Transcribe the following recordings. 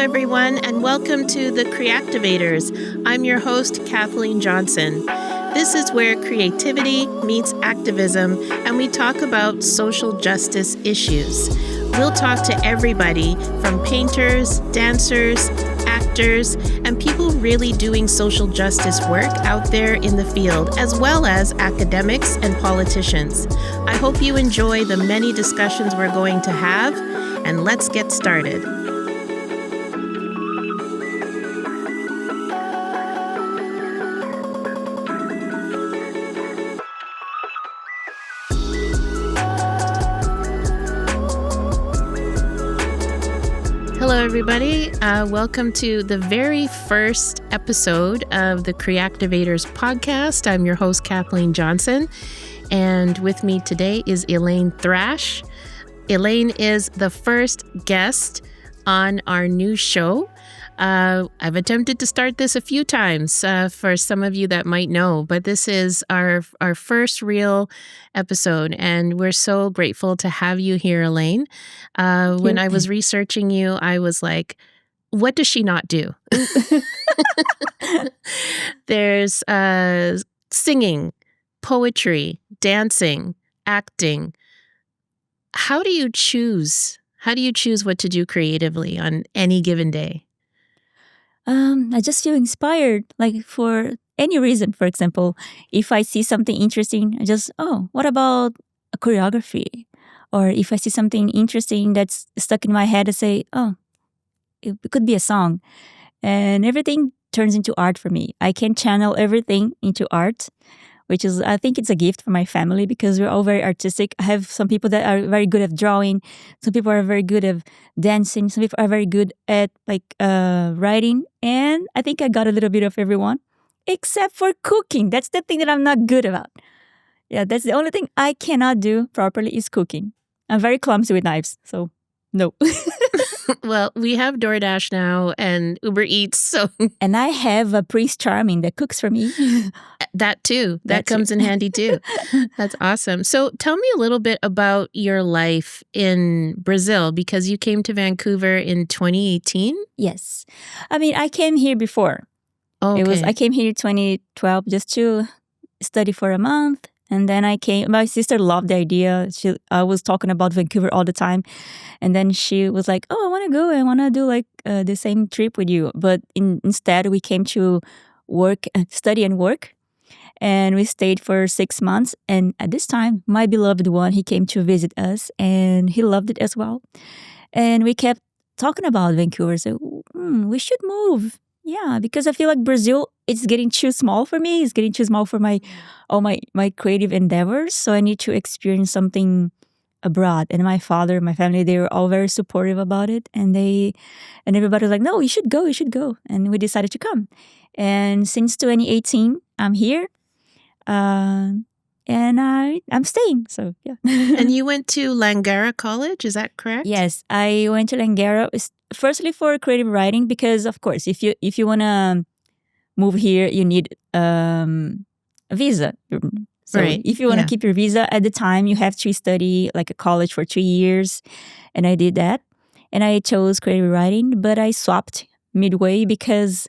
everyone, and welcome to the Kreactivators. I'm your host, Kathleen Johnson. This is where creativity meets activism, and we talk about social justice issues. We'll talk to everybody from painters, dancers, actors, and people really doing social justice work out there in the field, as well as academics and politicians. I hope you enjoy the many discussions we're going to have, and let's get started. Hello, everybody. Welcome to the very first episode of the Kreactivators Podcast. I'm your host, Kathleen Johnson, and with me today is Elaine Thrash. Elaine is the first guest on our new show. I've attempted to start this a few times for some of you that might know, but this is our first real episode, and we're so grateful to have you here, Elaine. When I was researching you, I was like, what does she not do? There's singing, poetry, dancing, acting. How do you choose what to do creatively on any given day? I just feel inspired, like for any reason. For example, if I see something interesting, what about a choreography? Or if I see something interesting that's stuck in my head, I say, it could be a song. And everything turns into art for me. I can channel everything into art, which is, I think it's a gift for my family because we're all very artistic. I have some people that are very good at drawing. Some people are very good at dancing. Some people are very good at writing. And I think I got a little bit of everyone, except for cooking. That's the thing that I'm not good about. Yeah, that's the only thing I cannot do properly is cooking. I'm very clumsy with knives, so no. Well, we have DoorDash now and Uber Eats, so... And I have a Prince Charming that cooks for me. That too. That comes in handy too. That's awesome. So tell me a little bit about your life in Brazil, because you came to Vancouver in 2018? Yes. I mean, I came here before. Okay. I came here in 2012 just to study for a month. And then I came, my sister loved the idea. I was talking about Vancouver all the time. And then she was like, I want to go. I want to do the same trip with you. But instead, we came to work, study and work. And we stayed for 6 months. And at this time, my beloved one, he came to visit us. And he loved it as well. And we kept talking about Vancouver. So, we should move. Yeah, because I feel like Brazil, it's getting too small for me. It's getting too small for all my creative endeavors. So I need to experience something abroad. And my father, my family, they were all very supportive about it. And everybody was like, no, you should go. And we decided to come. And since 2018, I'm here. And I'm staying. So, yeah. And you went to Langara College, is that correct? Yes, I went to Langara. Firstly, for creative writing, because of course, if you want to move here, you need a visa. So right. If you want to keep your visa at the time, you have to study like a college for 3 years. And I did that. And I chose creative writing, but I swapped midway because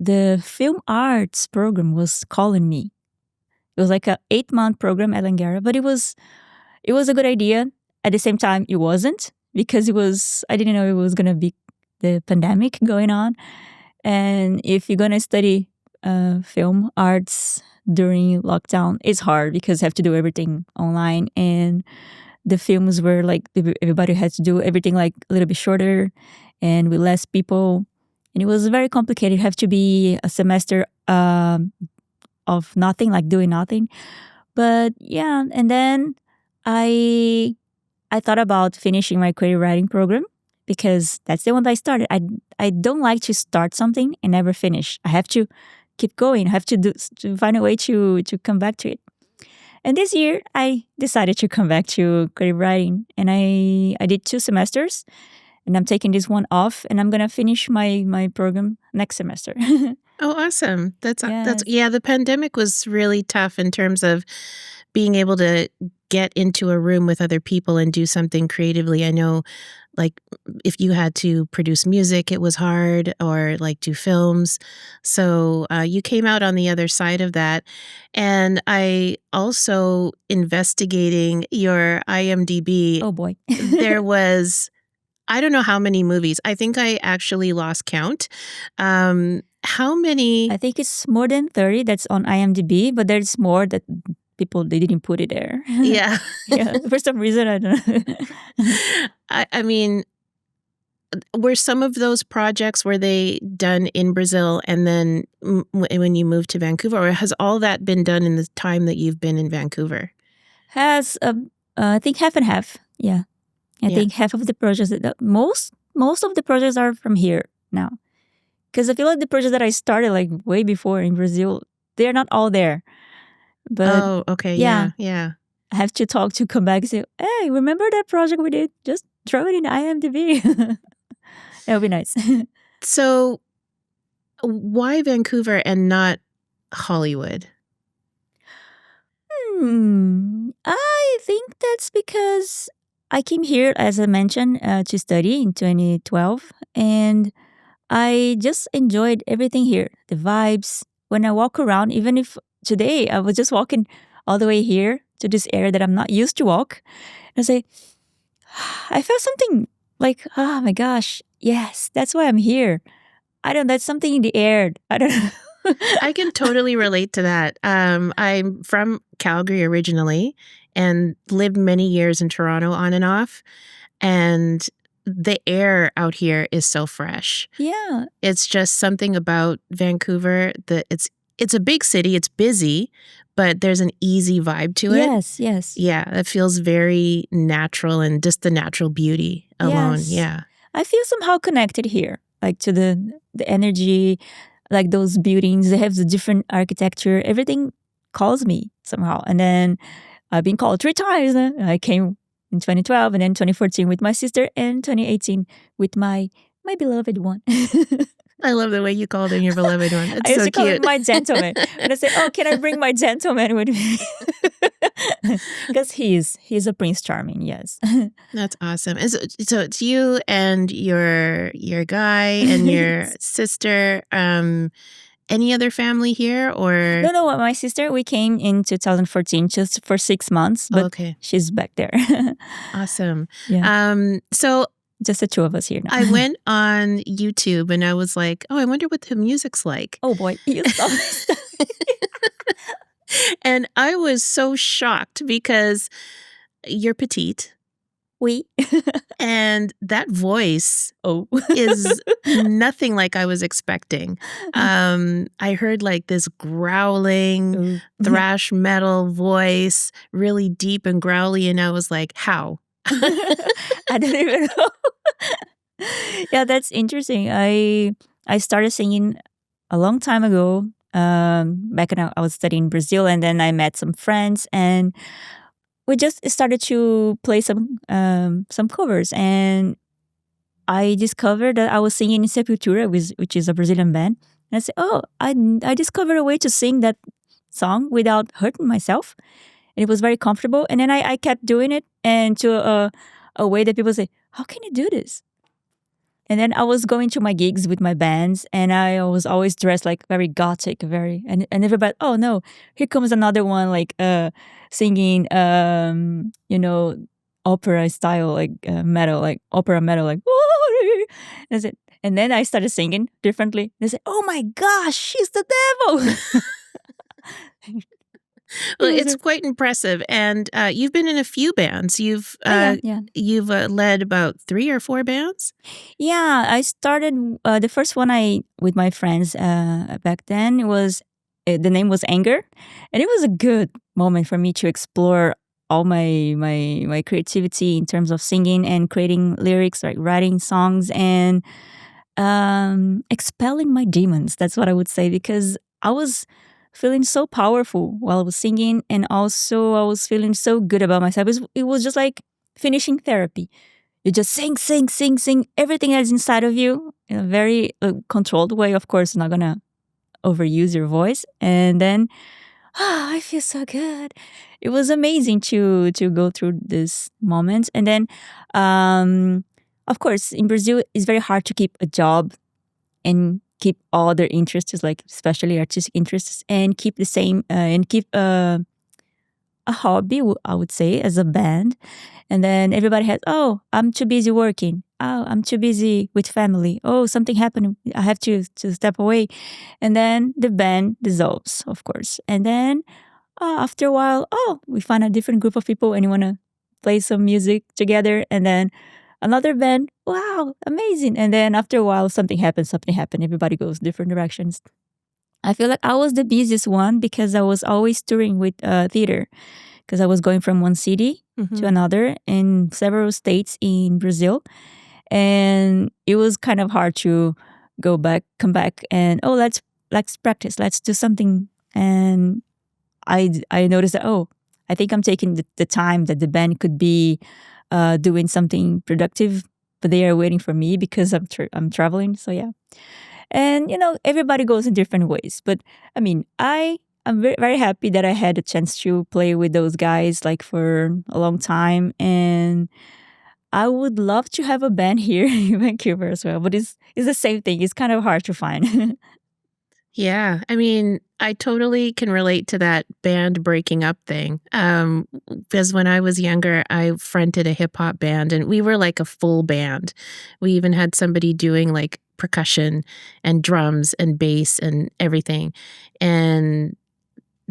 the film arts program was calling me. It was like a 8-month program at Langara, but it was a good idea. At the same time, it wasn't. Because I didn't know it was going to be the pandemic going on. And if you're going to study film arts during lockdown, it's hard because you have to do everything online. And the films were like, everybody had to do everything like a little bit shorter and with less people. And it was very complicated. You have to be a semester of nothing, like doing nothing. But yeah, and then I thought about finishing my creative writing program because that's the one that I started. I don't like to start something and never finish. I have to keep going. I have to find a way to come back to it. And this year, I decided to come back to creative writing. And I did 2 semesters. And I'm taking this one off. And I'm going to finish my program next semester. Oh, awesome. The pandemic was really tough in terms of being able to get into a room with other people and do something creatively. I know, like, if you had to produce music, it was hard, or like do films. So you came out on the other side of that. And I also, investigating your IMDb, Oh boy. there was, I don't know how many movies. I think I actually lost count. How many? I think it's more than 30 that's on IMDb, but there's more that they didn't put it there. Yeah. Yeah, for some reason, I don't know. I mean, were some of those projects, were they done in Brazil and then when you moved to Vancouver, or has all that been done in the time that you've been in Vancouver? I think half and half. Yeah. I Yeah. think half of the projects, most of the projects are from here now. Because I feel like the projects that I started like way before in Brazil, they're not all there. But Oh, okay. yeah. Yeah. I have to talk to come back and say, hey, remember that project we did? Just throw it in IMDb. That would be nice. So why Vancouver and not Hollywood? I think that's because I came here, as I mentioned, to study in 2012. And I just enjoyed everything here. The vibes. When I walk around, even if today I was just walking all the way here to this area that I'm not used to walk, and I say, I felt something like, oh my gosh, yes, that's why I'm here. I don't know, that's something in the air. I don't know. I can totally relate to that. I'm from Calgary originally and lived many years in Toronto on and off. And the air out here is so fresh. Yeah. It's just something about Vancouver that it's a big city, it's busy, but there's an easy vibe to it. Yes. Yeah, it feels very natural and just the natural beauty alone. Yes. Yeah. I feel somehow connected here, like to the energy, like those buildings. They have the different architecture. Everything calls me somehow. And then I've been called 3 times. I came in 2012 and then 2014 with my sister and 2018 with my beloved one. I love the way you called him your beloved one. It's I used so to call him cute. my gentleman. And I say, oh, can I bring my gentleman with me? Because he's a Prince Charming, yes. That's awesome. And so it's you and your guy and your sister. Any other family here, or? No, my sister, we came in 2014 just for 6 months, but Okay. she's back there. Awesome. Yeah. So Just the two of us here now. I went on YouTube and I was like, oh, I wonder what the music's like. Oh boy, you saw this. And I was so shocked because you're petite. Oui. And that voice Oh. is nothing like I was expecting. I heard like this growling thrash metal voice, really deep and growly, and I was like, how? I don't even know. Yeah, that's interesting. I started singing a long time ago. Back when I was studying in Brazil, and then I met some friends, and we just started to play some covers. And I discovered that I was singing in Sepultura, which is a Brazilian band. And I said, oh, I discovered a way to sing that song without hurting myself. And it was very comfortable. And then I kept doing it, and to a way that people say, how can you do this? And then I was going to my gigs with my bands, and I was always dressed like very gothic, and everybody, oh no, here comes another one, like singing, opera style, like metal, like opera metal, like. That's it. And then I started singing differently. They said, "Oh my gosh, she's the devil." Well, it's quite impressive, and you've been in a few bands. You've led about 3 or 4 bands. Yeah, I started the first one with my friends back then. It was the name was Anger, and it was a good moment for me to explore all my creativity in terms of singing and creating lyrics, like writing songs and expelling my demons. That's what I would say, because I was feeling so powerful while I was singing, and also I was feeling so good about myself. It was just like finishing therapy. You just sing everything that's inside of you in a very controlled way. Of course, not gonna overuse your voice, and then I feel so good. It was amazing to go through this moment. And then, of course, in Brazil, it's very hard to keep a job and keep all their interests, like especially artistic interests, and keep the same and keep a hobby, I would say, as a band. And then everybody has, oh, I'm too busy working. Oh, I'm too busy with family. Oh, something happened. I have to step away. And then the band dissolves, of course. And then after a while, oh, we find a different group of people and you want to play some music together. And then another band, wow, amazing. And then after a while, something happens, everybody goes different directions. I feel like I was the busiest one because I was always touring with theater because I was going from one city to another in several states in Brazil. And it was kind of hard to come back and, oh, let's practice, let's do something. And I noticed that, oh, I think I'm taking the time that the band could be doing something productive, but they are waiting for me because I'm traveling. So yeah. And, everybody goes in different ways. But I mean, I'm very, very happy that I had a chance to play with those guys like for a long time. And I would love to have a band here in Vancouver as well. But it's the same thing. It's kind of hard to find. Yeah, I mean, I totally can relate to that band breaking up thing. Because when I was younger, I fronted a hip hop band and we were like a full band. We even had somebody doing like percussion and drums and bass and everything. And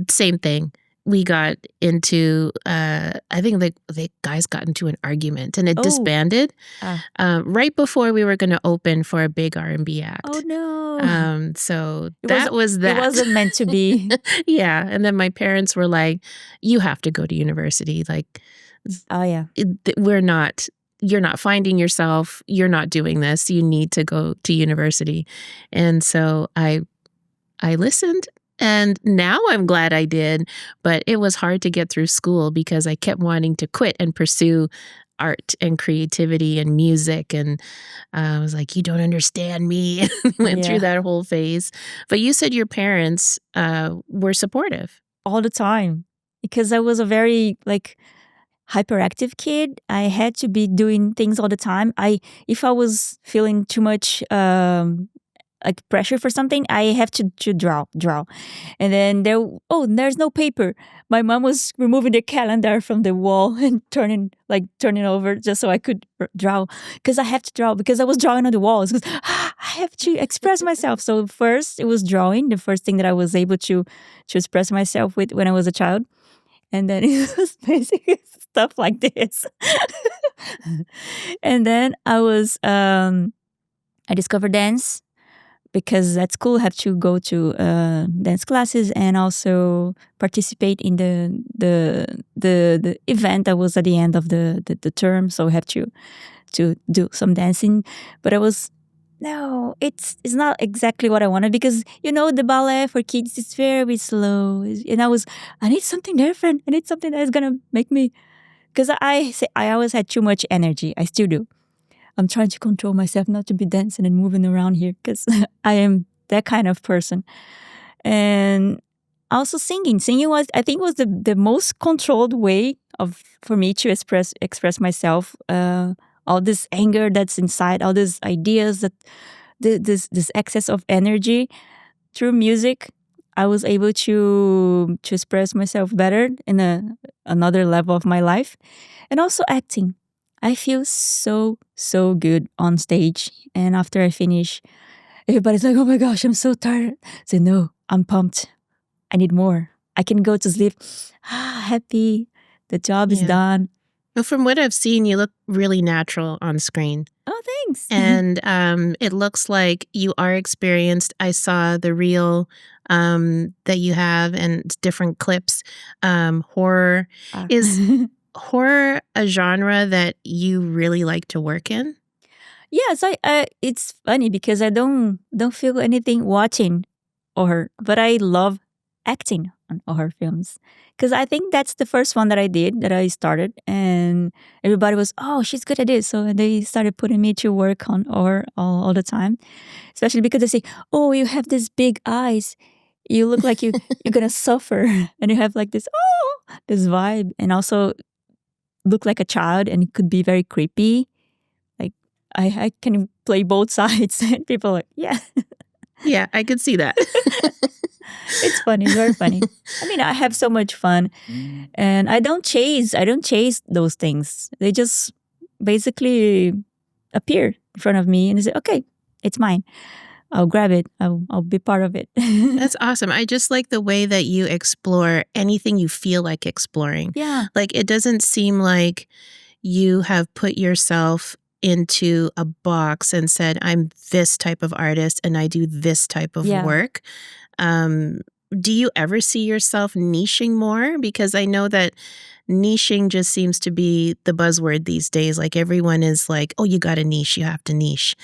same thing. We got into, I think the guys got into an argument and it disbanded right before we were going to open for a big R&B act. Oh, no. So that was that. It wasn't meant to be. Yeah. And then my parents were like, you have to go to university. Like, oh, yeah. You're not finding yourself. You're not doing this. You need to go to university. And so I listened. And now I'm glad I did, but it was hard to get through school because I kept wanting to quit and pursue art and creativity and music. And I was like, you don't understand me. Went through that whole phase. But you said your parents were supportive. All the time. Because I was a very hyperactive kid. I had to be doing things all the time. If I was feeling too much pressure for something, I have to draw. And then there's no paper. My mom was removing the calendar from the wall and turning over just so I could draw. Because I have to draw because I was drawing on the walls. Because I have to express myself. So first it was drawing, the first thing that I was able to express myself with when I was a child. And then it was basically stuff like this. And then I discovered dance. Because at school I have to go to dance classes and also participate in the event that was at the end of the term. So I have to do some dancing. But no, it's not exactly what I wanted because the ballet for kids is very slow. And I need something different. I need something that is gonna make me, because I always had too much energy. I still do. I'm trying to control myself not to be dancing and moving around here because I am that kind of person. And also singing. Singing was the most controlled way for me to express myself. All this anger that's inside, all these ideas, this excess of energy. Through music, I was able to express myself better in another level of my life. And also acting. I feel so, so good on stage. And after I finish, everybody's like, oh my gosh, I'm so tired. I say, no, I'm pumped. I need more. I can go to sleep. Happy. The job is done. Well, from what I've seen, you look really natural on screen. Oh, thanks. And it looks like you are experienced. I saw the reel that you have and different clips. Horror is... horror a genre that you really like to work in? Yes, it's funny because I don't feel anything watching horror, but I love acting on horror films because I think that's the first one that I started, and everybody was, oh, she's good at this, so they started putting me to work on horror all the time, especially because they say, oh, you have these big eyes. You look like you're gonna suffer, and you have like this vibe, and also look like a child, and it could be very creepy. Like I can play both sides, and people are like, yeah. Yeah, I could see that. It's funny, very funny. I mean, I have so much fun, and I don't chase those things. They just basically appear in front of me, and I say, okay, it's mine. I'll grab it. I'll be part of it. That's awesome. I just like the way that you explore anything you feel like exploring. Yeah. Like, it doesn't seem like you have put yourself into a box and said, I'm this type of artist and I do this type of work. Do you ever see yourself niching more? Because I know that niching just seems to be the buzzword these days. Like, everyone is like, oh, you got a niche, you have to niche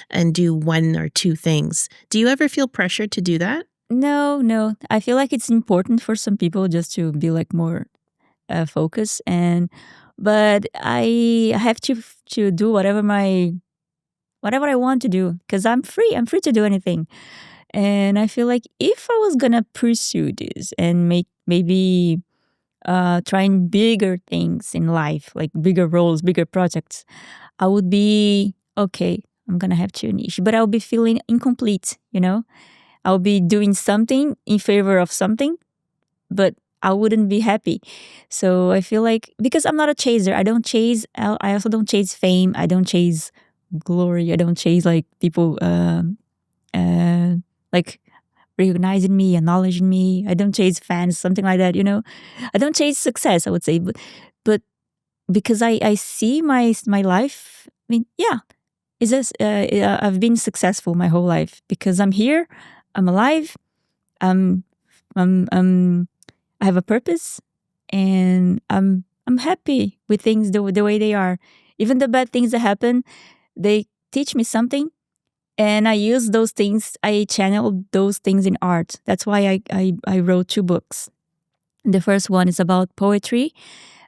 and do one or two things. Do you ever feel pressure to do that? No. I feel like it's important for some people just to be like more focused, but I have to do whatever I want to do, because I'm free. I'm free to do anything. And I feel like if I was gonna pursue this and maybe trying bigger things in life, like bigger roles, bigger projects, I would be okay. I'm gonna have to niche, but I'll be feeling incomplete. I'll be doing something in favor of something, but I wouldn't be happy. So I feel like, because I'm not a chaser, I also don't chase fame. I don't chase glory. I don't chase like people like recognizing me, acknowledging me. I don't chase fans, something like that. I don't chase success, I would say, but because I see my life. I mean, yeah, I've been successful my whole life because I'm here, I'm alive, I'm I have a purpose, and I'm happy with things the way they are. Even the bad things that happen, they teach me something, and I use those things. I channel those things in art. That's why I wrote 2 books. The first one is about poetry.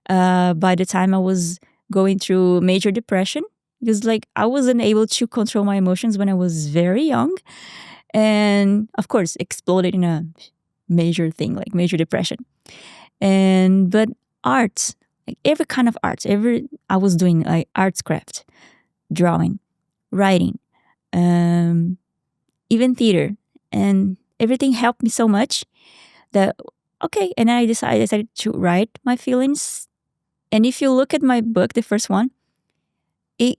By the time I was going through major depression, because like I wasn't able to control my emotions when I was very young, and of course exploded in a major thing like major depression. But art, like every kind of art, I was doing like arts craft, drawing, writing, even theater, and everything helped me so much that okay. And I decided to write my feelings. And if you look at my book, the first one, it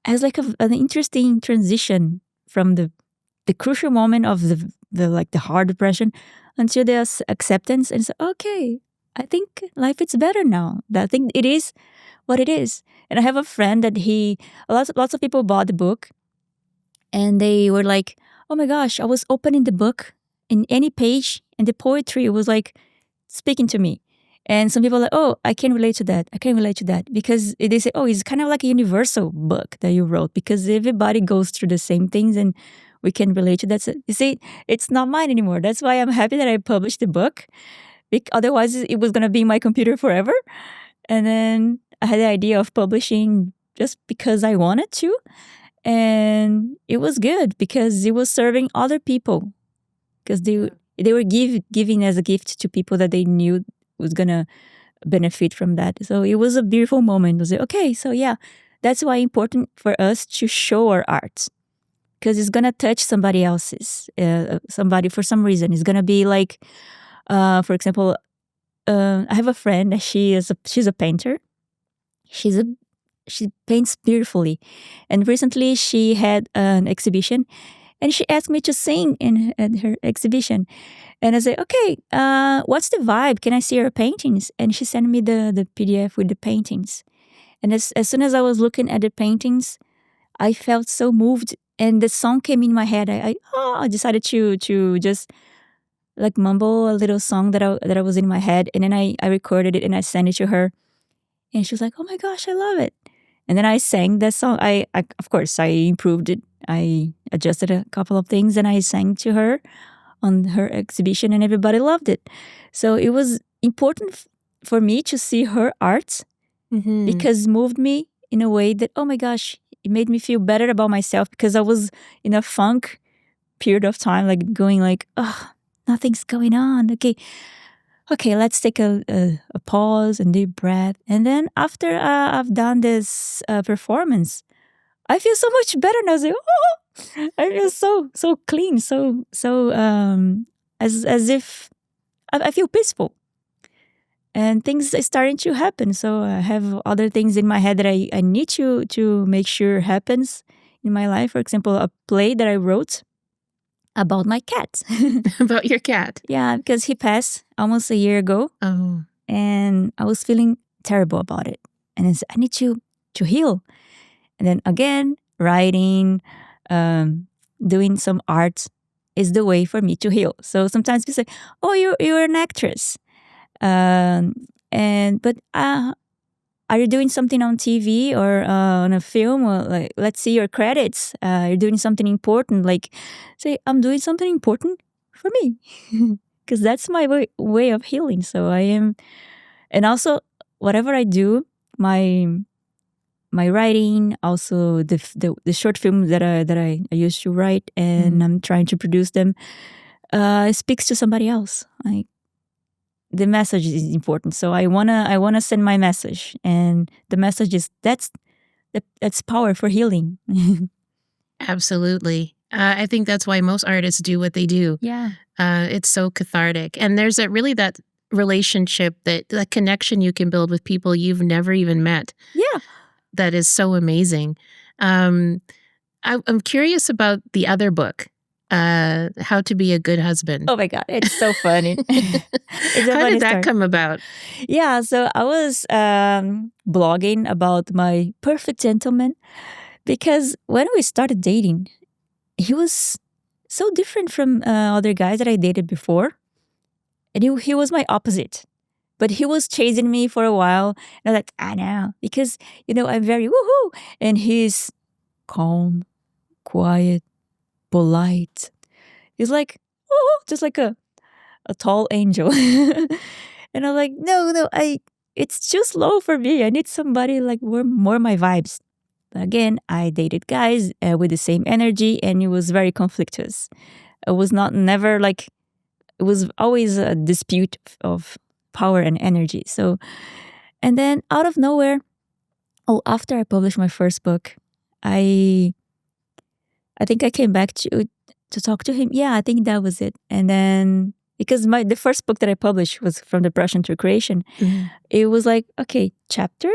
has like an interesting transition from the crucial moment of the hard depression until there's acceptance, and it's okay, I think life is better now. I think it is what it is. And I have a friend that lots of people bought the book, and they were like, oh my gosh, I was opening the book in any page, and the poetry was like speaking to me. And some people are like, oh, I can relate to that. I can relate to that. Because they say, oh, it's kind of like a universal book that you wrote, because everybody goes through the same things and we can relate to that. So, you see, it's not mine anymore. That's why I'm happy that I published the book. Otherwise, it was going to be in my computer forever. And then I had the idea of publishing just because I wanted to. And it was good because it was serving other people. Because they were giving as a gift to people that they knew was going to benefit from that. So it was a beautiful moment. It was like, okay, so yeah, that's why it's important for us to show our art. Because it's going to touch somebody else's. Somebody, for some reason. It's going to be like, for example, I have a friend that she's a painter. She paints beautifully. And recently she had an exhibition, and she asked me to sing at her exhibition. And I said, okay, what's the vibe? Can I see her paintings? And she sent me the PDF with the paintings. And as soon as I was looking at the paintings, I felt so moved. And the song came in my head. I decided to just like mumble a little song that I was in my head. And then I recorded it and I sent it to her. And she was like, oh my gosh, I love it. And then I sang that song. I of course, I improved it. I adjusted a couple of things and I sang to her on her exhibition, and everybody loved it. So it was important for me to see her art because it moved me in a way that, oh my gosh, it made me feel better about myself, because I was in a funk period of time, like going like, oh, nothing's going on. Okay, let's take a pause and deep breath. And then after I've done this performance, I feel so much better now. I was like, oh, I feel so clean, so as if I feel peaceful. And things are starting to happen. So I have other things in my head that I need to make sure happens in my life. For example, a play that I wrote about my cat. About your cat? Yeah, because he passed almost a year ago. Oh. And I was feeling terrible about it. And I need to heal. And then again, writing, doing some art is the way for me to heal. So sometimes people say, oh, you're an actress. But are you doing something on TV or on a film? Or like, let's see your credits. You're doing something important. Like, say, I'm doing something important for me, because that's my way of healing. So I am, and also whatever I do, my writing, also the short films that I used to write, and I'm trying to produce them, speaks to somebody else. Like, the message is important. So I wanna send my message, and the message is that's power for healing. Absolutely. I think that's why most artists do what they do. Yeah. It's so cathartic. And there's that relationship, that connection you can build with people you've never even met. Yeah. That is so amazing. I'm curious about the other book, How to Be a Good Husband. Oh my God, it's so funny. How did that come about? Yeah, so I was blogging about my perfect gentleman, because when we started dating, he was so different from other guys that I dated before. And he was my opposite. But he was chasing me for a while. And I'm like, I know. Because, I'm very woohoo. And he's calm, quiet, polite. He's like, oh, just like a tall angel. And I'm like, no, it's too slow for me. I need somebody like more my vibes. But again, I dated guys with the same energy, and it was very conflictuous. It was it was always a dispute of power and energy. So, and then out of nowhere, after I published my first book, I think I came back to talk to him. Yeah, I think that was it. And then, because the first book that I published was From Depression to Creation, it was like, okay, chapter,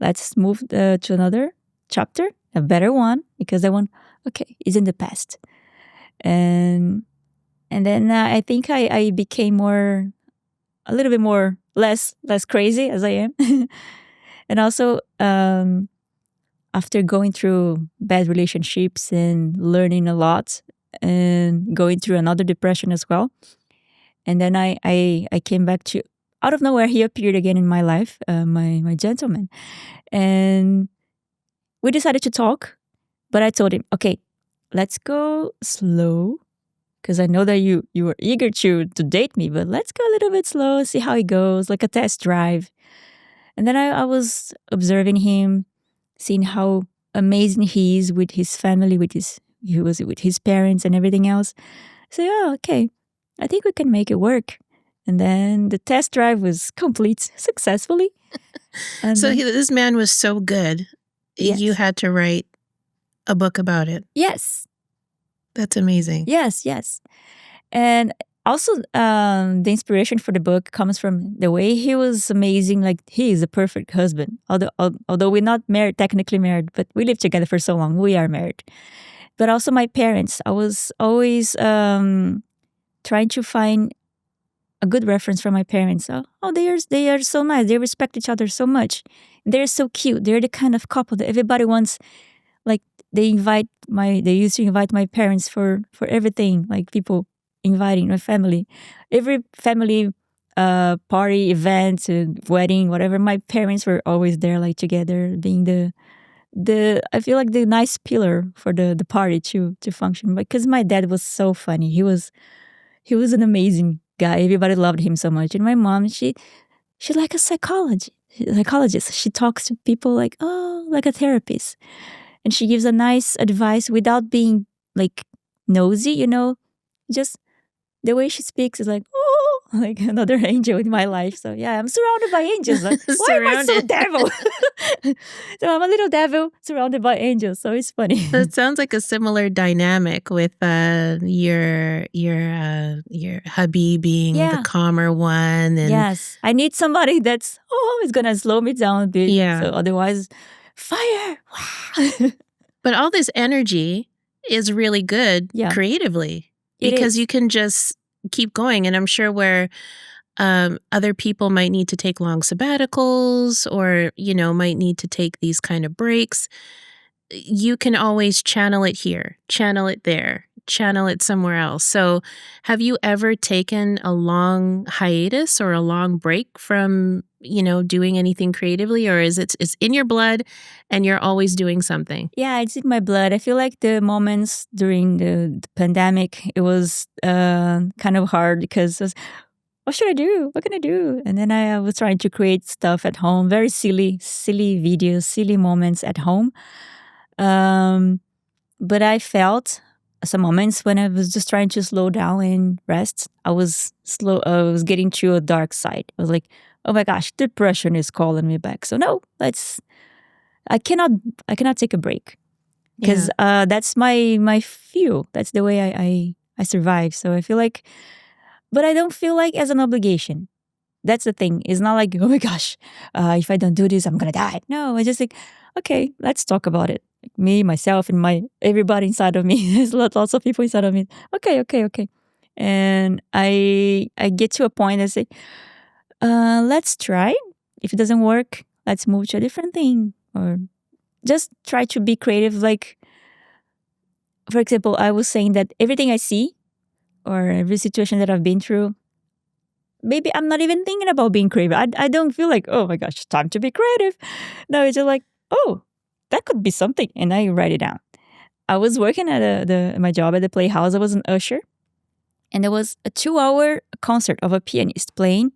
let's move to another chapter, a better one, because that one, okay, is in the past. And then I think I became a little bit more, less crazy as I am. And also, after going through bad relationships and learning a lot and going through another depression as well. And then I came back to, out of nowhere, he appeared again in my life, my gentleman. And we decided to talk, but I told him, okay, let's go slow, because I know that you were eager to date me, but let's go a little bit slow, see how it goes, like a test drive. And then I was observing him, seeing how amazing he is with his family, he was with his parents and everything else. I said, oh, okay, I think we can make it work. And then the test drive was complete successfully. And so this man was so good, yes. You had to write a book about it. Yes. That's amazing. Yes. And also, the inspiration for the book comes from the way he was amazing. Like, he is a perfect husband. Although we're not married, technically married, but we lived together for so long. We are married. But also my parents. I was always trying to find a good reference from my parents. Oh, they are so nice. They respect each other so much. They're so cute. They're the kind of couple that everybody wants. Like, they used to invite my parents for everything. Like, people inviting my family, every family party, event, wedding, whatever. My parents were always there, like, together, being the I feel like the nice pillar for the party to function. Because my dad was so funny. He was an amazing guy. Everybody loved him so much. And my mom, she's like a psychologist. She talks to people like a therapist, and she gives a nice advice without being like nosy. Just the way she speaks is like, oh, like another angel in my life. So yeah, I'm surrounded by angels. Like, why am I so devil? So I'm a little devil surrounded by angels. So it's funny. So it sounds like a similar dynamic with your hubby being the calmer one. And yes, I need somebody that's is gonna slow me down a bit. Yeah. So otherwise, fire. But all this energy is really good creatively because you can just keep going. And I'm sure where other people might need to take long sabbaticals or, might need to take these kind of breaks, you can always channel it here, channel it there, channel it somewhere else. So have you ever taken a long hiatus or a long break from, doing anything creatively, or is it's in your blood and you're always doing something? Yeah, it's in my blood. I feel like the moments during the pandemic, it was kind of hard because it was, what should I do? What can I do? And then I was trying to create stuff at home, very silly videos, silly moments at home. But I felt some moments when I was just trying to slow down and rest. I was getting to a dark side. I was like, oh my gosh, depression is calling me back. So no, I cannot take a break because that's my fuel. That's the way I survive. So I feel like, but I don't feel like as an obligation. That's the thing. It's not like, oh my gosh, if I don't do this, I'm gonna die. No, I just like, okay, let's talk about it. Like me, myself, and everybody inside of me. There's lots of people inside of me. Okay. And I get to a point I say, let's try. If it doesn't work, let's move to a different thing. Or just try to be creative. Like, for example, I was saying that everything I see or every situation that I've been through, maybe I'm not even thinking about being creative. I don't feel like, oh my gosh, time to be creative. No, it's just like, oh, that could be something. And I write it down. I was working at my job at the Playhouse. I was an usher. And there was a 2-hour concert of a pianist playing.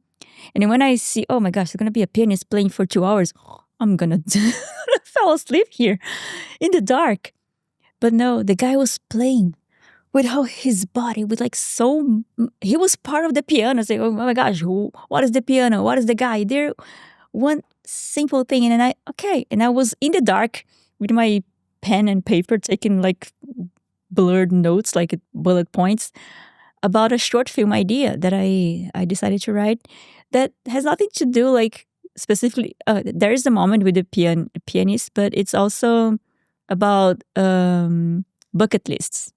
And then when I see, oh my gosh, there's going to be a pianist playing for 2 hours, I'm going to fall asleep here in the dark. But no, the guy was playing with how his body was like he was part of the piano. Say, oh my gosh, what is the piano? What is the guy? There, one simple thing. And then I was in the dark with my pen and paper taking like blurred notes, like bullet points about a short film idea that I decided to write that has nothing to do like specifically. There is a moment with the pianist, but it's also about bucket lists.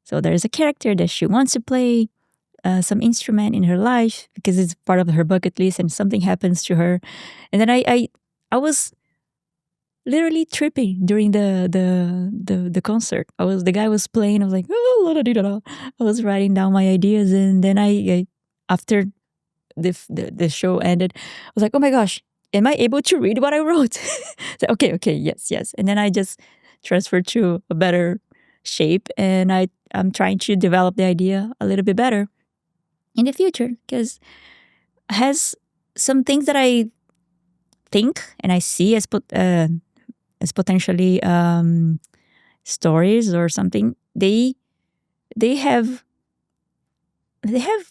So there's a character that she wants to play some instrument in her life because it's part of her bucket list, and something happens to her. And then I was literally tripping during the concert. The guy was playing. I was like, oh, la, da, da, da. I was writing down my ideas, and then I after the show ended, I was like, oh my gosh, am I able to read what I wrote? So, okay, yes. And then I just transferred to a better shape, and I'm trying to develop the idea a little bit better in the future because it has some things that I think and I see as potentially stories or something. They have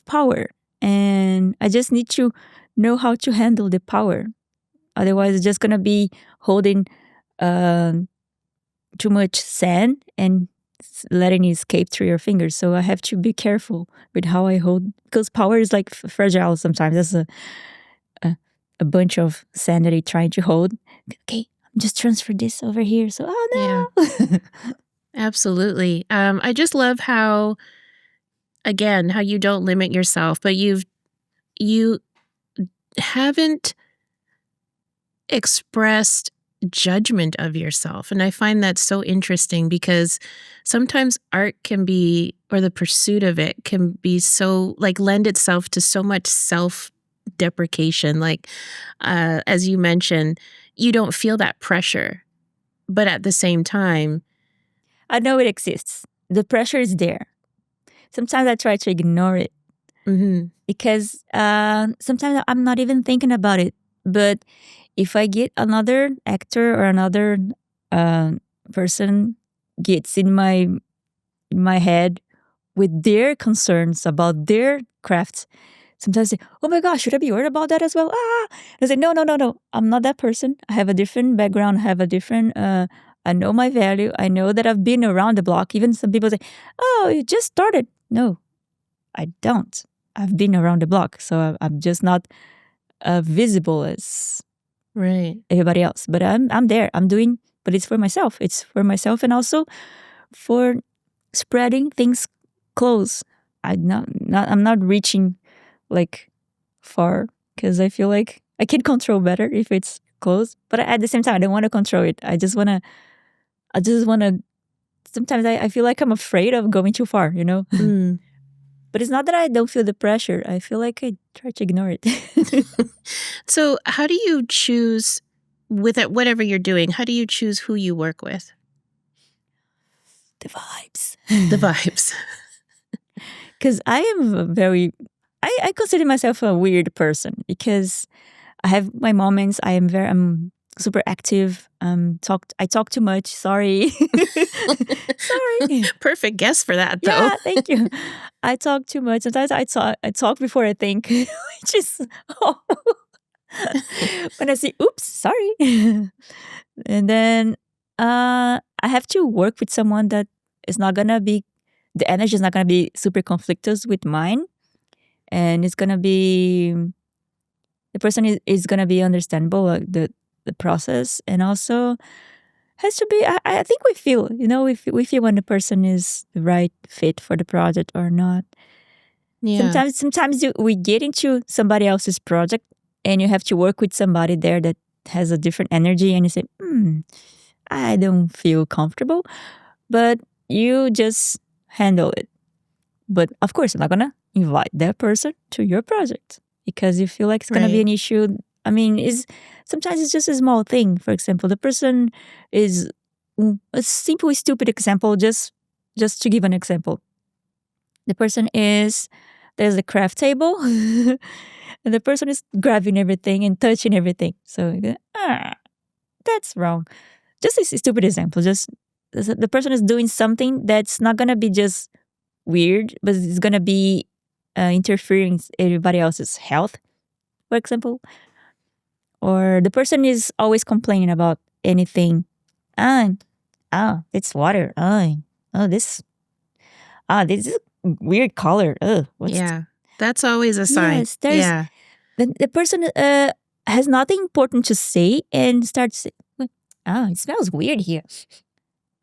power, and I just need to know how to handle the power. Otherwise, it's just gonna be holding too much sand and letting it escape through your fingers. So I have to be careful with how I hold, because power is like fragile sometimes. That's a bunch of sand that you're trying to hold. Okay, just transfer this over here. So, oh no. Yeah. Absolutely. I just love how you don't limit yourself, but you haven't expressed judgment of yourself. And I find that so interesting because sometimes art can be, or the pursuit of it can be so, like, lend itself to so much self-deprecation. Like, as you mentioned, you don't feel that pressure, but at the same time, I know it exists. The pressure is there. Sometimes I try to ignore it because sometimes I'm not even thinking about it. But if I get another actor or another person gets in my head with their concerns about their craft, sometimes say, oh my gosh, should I be worried about that as well? I say, no. I'm not that person. I have a different background. I have a different, I know my value. I know that I've been around the block. Even some people say, oh, you just started. No, I don't. I've been around the block. So I'm just not visible as everybody else. But I'm there. I'm doing, but it's for myself. It's for myself and also for spreading things close. I'm not reaching like far because I feel like I can control better if it's close. But at the same time, I don't want to control it. I just want to. Sometimes I feel like I'm afraid of going too far, you know? But it's not that I don't feel the pressure. I feel like I try to ignore it. So how do you choose, with it, whatever you're doing, how do you choose who you work with? The vibes. The vibes. Because I am I consider myself a weird person because I have my moments. I'm super active. I talk too much. Sorry. Sorry. Perfect guess for that, though. Yeah, thank you. I talk too much. Sometimes I talk before I think, which is when I say, oops, sorry. And then I have to work with someone that is not gonna be, the energy is not gonna be super conflicted with mine, and it's gonna be, the person is gonna be understandable, like the process, and also has to be. I think we feel, we feel when the person is the right fit for the project or not. Yeah. Sometimes we get into somebody else's project, and you have to work with somebody there that has a different energy, and you say, I don't feel comfortable, but you just handle it. But of course, you're not gonna invite that person to your project because you feel like it's gonna be an issue. I mean, sometimes it's just a small thing. For example, the person is a simple, stupid example. Just to give an example, the person there's a craft table, and the person is grabbing everything and touching everything. So that's wrong. Just a stupid example. Just the person is doing something that's not gonna be just weird, but it's gonna be interfering with everybody else's health, for example. Or the person is always complaining about anything. It's water. This is a weird color. That's always a sign. Yes, the person has nothing important to say and starts, it smells weird here.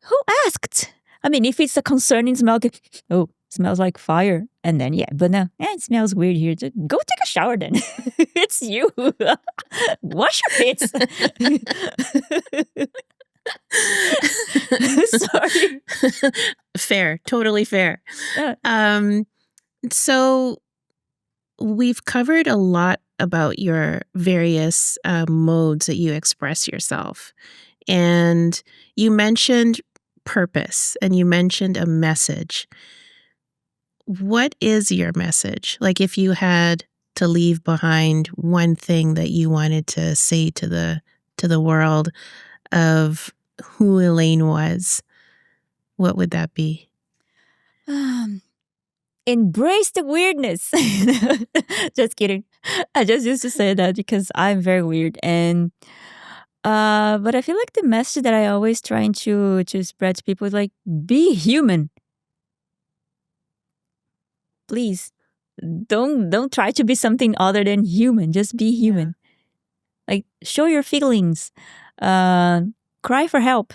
Who asked? I mean, if it's a concerning smell, it smells like fire. And then, but no, it smells weird here. Just go take a shower then. It's you. Wash your pits. Sorry. Fair. Totally fair. So we've covered a lot about your various modes that you express yourself. And you mentioned purpose and you mentioned a message. What is your message? Like if you had to leave behind one thing that you wanted to say to the world of who Elaine was, what would that be? Embrace the weirdness. Just kidding. I just used to say that because I'm very weird, and but I feel like the message that I always trying to spread to people is like, be human. Please, don't try to be something other than human. Just be human. Like, show your feelings. Cry for help.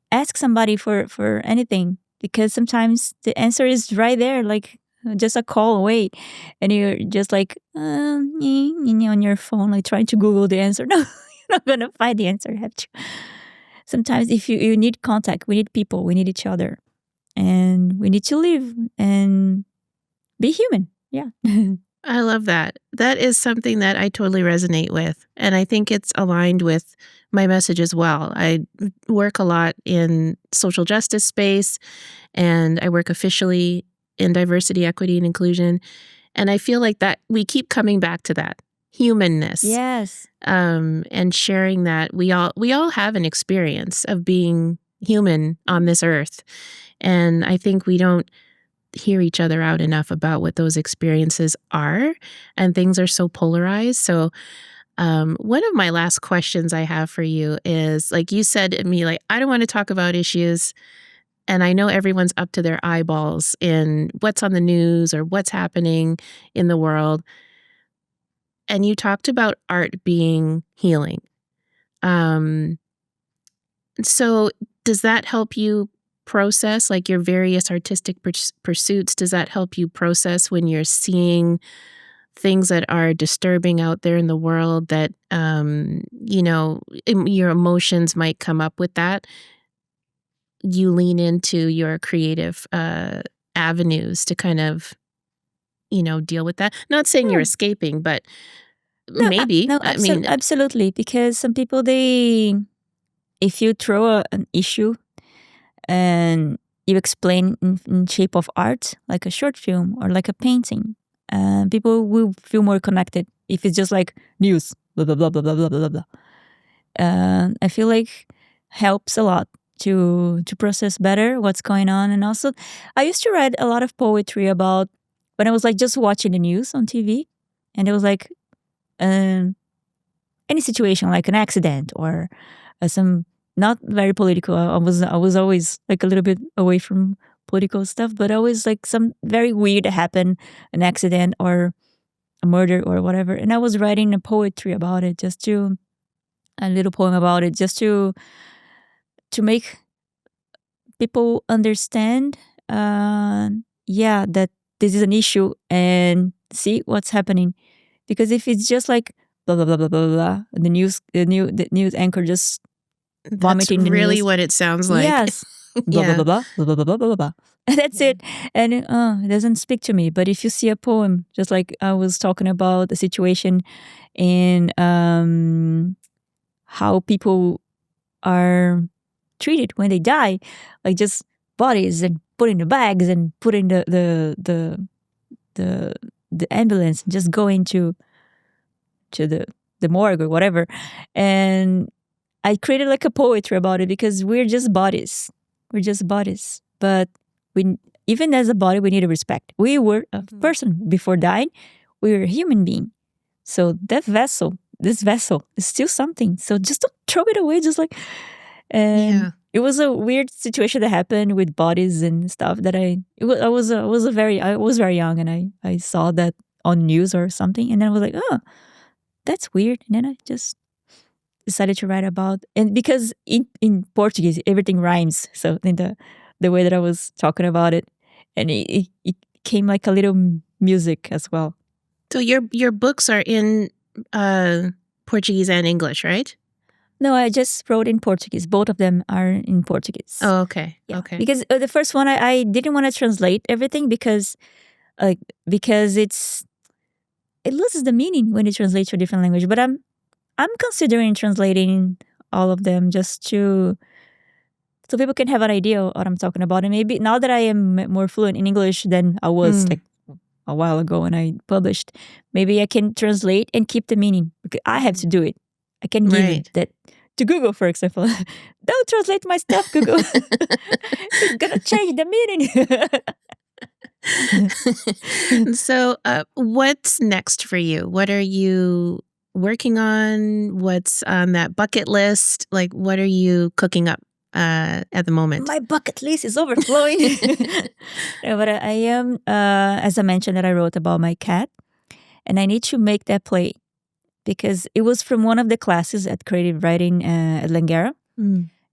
Ask somebody for anything, because sometimes the answer is right there, like just a call away, and you're just like on your phone, like trying to Google the answer. No, you're not gonna find the answer. You have to. Sometimes, if you need contact, we need people, we need each other, and we need to live and be human. Yeah. I love that. That is something that I totally resonate with. And I think it's aligned with my message as well. I work a lot in social justice space, and I work officially in diversity, equity, and inclusion. And I feel like that we keep coming back to that humanness. Yes. And sharing that we all have an experience of being human on this earth. And I think we don't hear each other out enough about what those experiences are, and things are so polarized. So one of my last questions I have for you is, like you said to me, like, I don't want to talk about issues. And I know everyone's up to their eyeballs in what's on the news or what's happening in the world. And you talked about art being healing. So does that help you process, like, your various artistic pursuits? Does that help you process when you're seeing things that are disturbing out there in the world that, your emotions might come up with that? You lean into your creative avenues to kind of, deal with that. Not saying you're escaping, but maybe. Absolutely. Because some people, if you throw an issue and you explain in shape of art, like a short film or like a painting, people will feel more connected. If it's just like news, blah blah blah blah blah blah blah blah. I feel like helps a lot to process better what's going on. And also, I used to write a lot of poetry about when I was like just watching the news on TV, and it was like any situation, like an accident or some not very political. I was always like a little bit away from political stuff, but always like some very weird happened, an accident or a murder or whatever. And I was writing a poetry about it, a little poem about it, just to make people understand, that this is an issue and see what's happening. Because if it's just like blah blah blah blah blah blah, the news anchor just vomiting. That's really what it sounds like. Yes, blah blah blah blah blah blah blah blah blah. That's it, and it doesn't speak to me. But if you see a poem, just like I was talking about the situation in how people are treated when they die, like just bodies and put in the bags and put in the ambulance and just go into the morgue or whatever. And I created like a poetry about it because we're just bodies. But even as a body, we need to respect. We were a person before dying. We were a human being. So this vessel is still something. So just don't throw it away. Just like, and it was a weird situation that happened with bodies and stuff that I was very young, and I saw that on news or something, and then I was like, oh, that's weird. And then I just decided to write about, and because in Portuguese everything rhymes, so in the way that I was talking about it, and it came like a little music as well. So your books are in Portuguese and English, right? No, I just wrote in Portuguese. Both of them are in Portuguese. Oh, okay. Yeah. Okay. Because the first one, I didn't want to translate everything because it loses the meaning when you translate to a different language. But I'm considering translating all of them just so people can have an idea of what I'm talking about. And maybe now that I am more fluent in English than I was like a while ago when I published, maybe I can translate and keep the meaning. Because I have to do it. I can give that to Google, for example. Don't translate my stuff, Google. It's gonna change the meaning. So, what's next for you? What are you working on? What's on that bucket list? Like, what are you cooking up at the moment? My bucket list is overflowing. No, but I am, as I mentioned, that I wrote about my cat, and I need to make that play. Because it was from one of the classes at creative writing at Langara.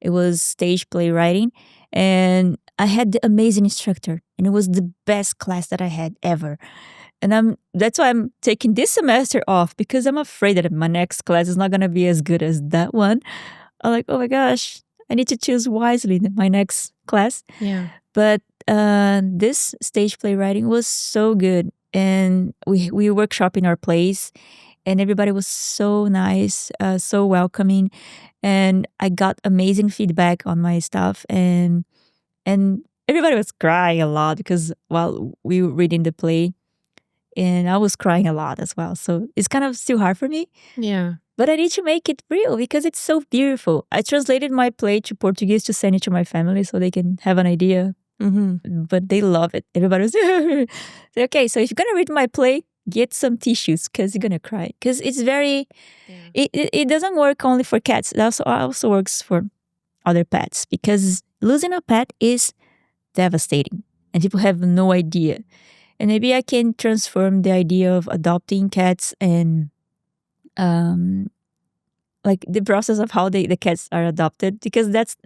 It was stage playwriting. And I had the amazing instructor. And it was the best class that I had ever. And that's why I'm taking this semester off. Because I'm afraid that my next class is not going to be as good as that one. I'm like, oh my gosh, I need to choose wisely my next class. Yeah. But this stage playwriting was so good. And we workshop in our plays. And everybody was so nice, so welcoming. And I got amazing feedback on my stuff. And everybody was crying a lot because while we were reading the play, and I was crying a lot as well. So it's kind of still hard for me. Yeah. But I need to make it real because it's so beautiful. I translated my play to Portuguese to send it to my family so they can have an idea but they love it. Everybody was okay. So if you're gonna read my play, get some tissues because you're gonna cry. Because it's very, it doesn't work only for cats. It also works for other pets because losing a pet is devastating, and people have no idea. And maybe I can transform the idea of adopting cats and like the process of how the cats are adopted, because that's,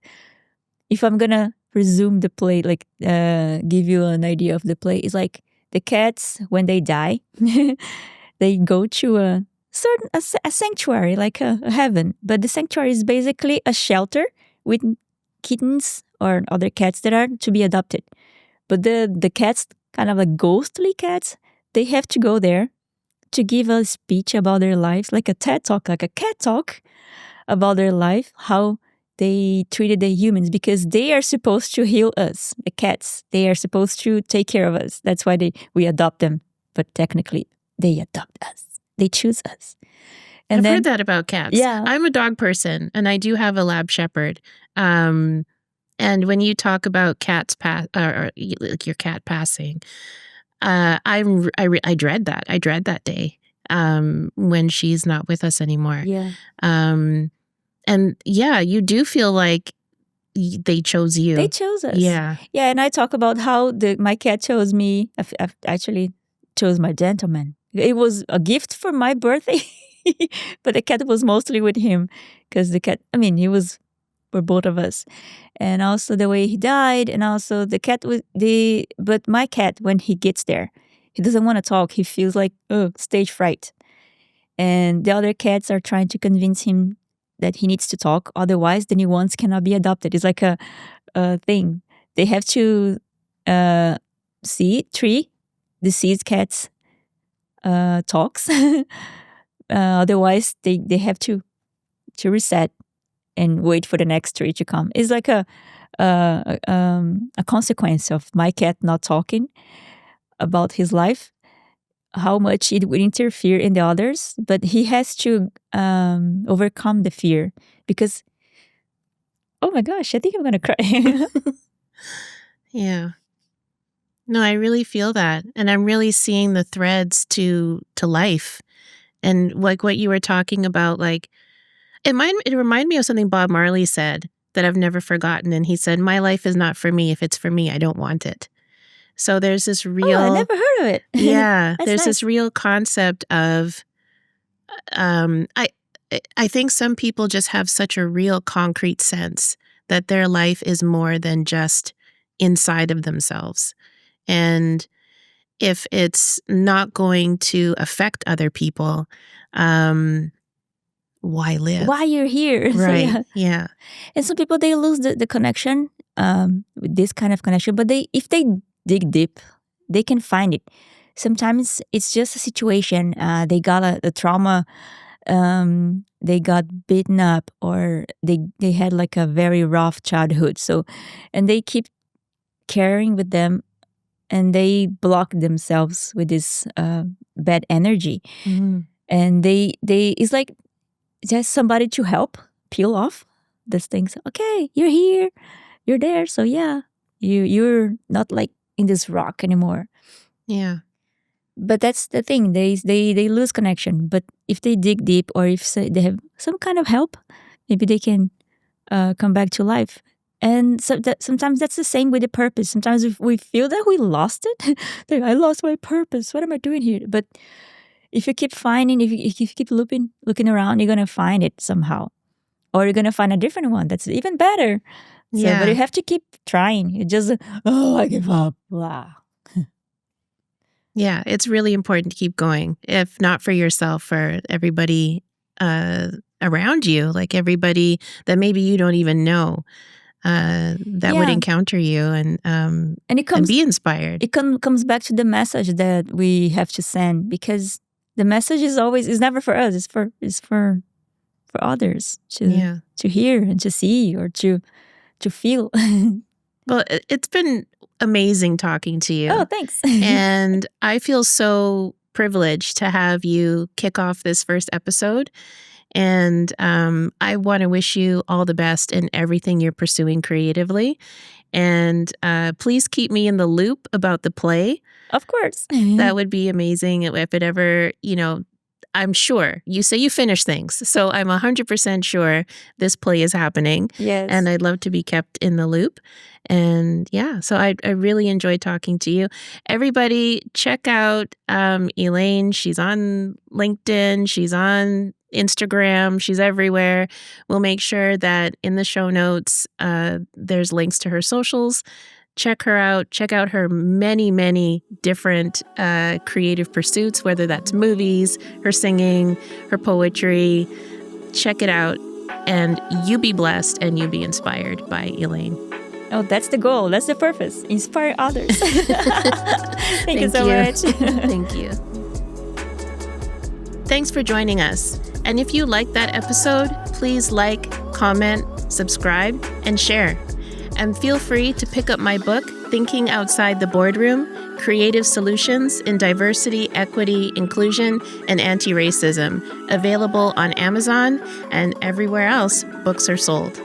if I'm gonna resume the play, like give you an idea of the play, it's like the cats, when they die, they go to a sanctuary, like a heaven. But the sanctuary is basically a shelter with kittens or other cats that are to be adopted. But the cats, kind of like ghostly cats, they have to go there to give a speech about their lives, like a TED Talk, like a cat talk about their life, how they treated the humans, because they are supposed to heal us, the cats. They are supposed to take care of us. That's why we adopt them. But technically, they adopt us. They choose us. And I've heard that about cats. Yeah. I'm a dog person, and I do have a lab shepherd. And when you talk about cats or like your cat passing, I dread that. I dread that day when she's not with us anymore. Yeah. And yeah, you do feel like they chose you. They chose us. Yeah. Yeah, and I talk about how my cat chose me. I've actually chose my gentleman. It was a gift for my birthday, but the cat was mostly with him because the cat, he was for both of us. And also the way he died, and also the cat but my cat, when he gets there, he doesn't want to talk. He feels like, stage fright. And the other cats are trying to convince him that he needs to talk. Otherwise, the new ones cannot be adopted. It's like a thing. They have to see 3 deceased cats talks. Otherwise, they have to reset and wait for the next 3 to come. It's like a consequence of my cat not talking about his life, how much it would interfere in the others, but he has to overcome the fear because, oh my gosh, I think I'm gonna cry. Yeah. No, I really feel that, and I'm really seeing the threads to life, and like what you were talking about, like it reminded me of something Bob Marley said that I've never forgotten, and he said, "My life is not for me. If it's for me, I don't want it." So there's this real... Oh, I never heard of it. Yeah, there's nice. this real concept of... I think some people just have such a real concrete sense that their life is more than just inside of themselves. And if it's not going to affect other people, why live? Why you're here. Right, So, yeah. And some people, they lose the connection with this kind of connection, but if they dig deep, they can find it. Sometimes it's just a situation. They got a trauma. They got beaten up, or they had like a very rough childhood. So, and they keep carrying with them, and they block themselves with this bad energy. Mm-hmm. And they it's like just somebody to help peel off these things. Okay, you're here, you're there. So yeah, you're not like in this rock anymore. Yeah. But that's the thing. They lose connection. But if they dig deep, or if they have some kind of help, maybe they can come back to life. And so sometimes that's the same with the purpose. Sometimes if we feel that we lost it, like, I lost my purpose. What am I doing here? But if you keep finding, if you keep looking around, you're gonna find it somehow, or you're gonna find a different one that's even better. So, Yeah. but you have to keep trying. You just I give up. Blah. Yeah, it's really important to keep going. If not for yourself, for everybody around you, like everybody that maybe you don't even know that would encounter you and be inspired. It comes back to the message that we have to send, because the message is never for us. It's for others to hear and to see, or to feel. Well, it's been amazing talking to you. Oh, thanks. And I feel so privileged to have you kick off this first episode. And I want to wish you all the best in everything you're pursuing creatively. And please keep me in the loop about the play. Of course. That would be amazing if it ever, I'm sure you say you finish things. So I'm 100% sure this play is happening. Yes. And I'd love to be kept in the loop. And yeah, so I really enjoyed talking to you. Everybody, check out Elaine. She's on LinkedIn. She's on Instagram. She's everywhere. We'll make sure that in the show notes, there's links to her socials. Check her out. Check out her many, many different creative pursuits, whether that's movies, her singing, her poetry. Check it out. And you be blessed and you be inspired by Elaine. Oh, that's the goal. That's the purpose. Inspire others. Thank you so much. Thank you. Thanks for joining us. And if you liked that episode, please like, comment, subscribe, and share. And feel free to pick up my book, Thinking Outside the Boardroom, Creative Solutions in Diversity, Equity, Inclusion, and Anti-Racism, available on Amazon and everywhere else books are sold.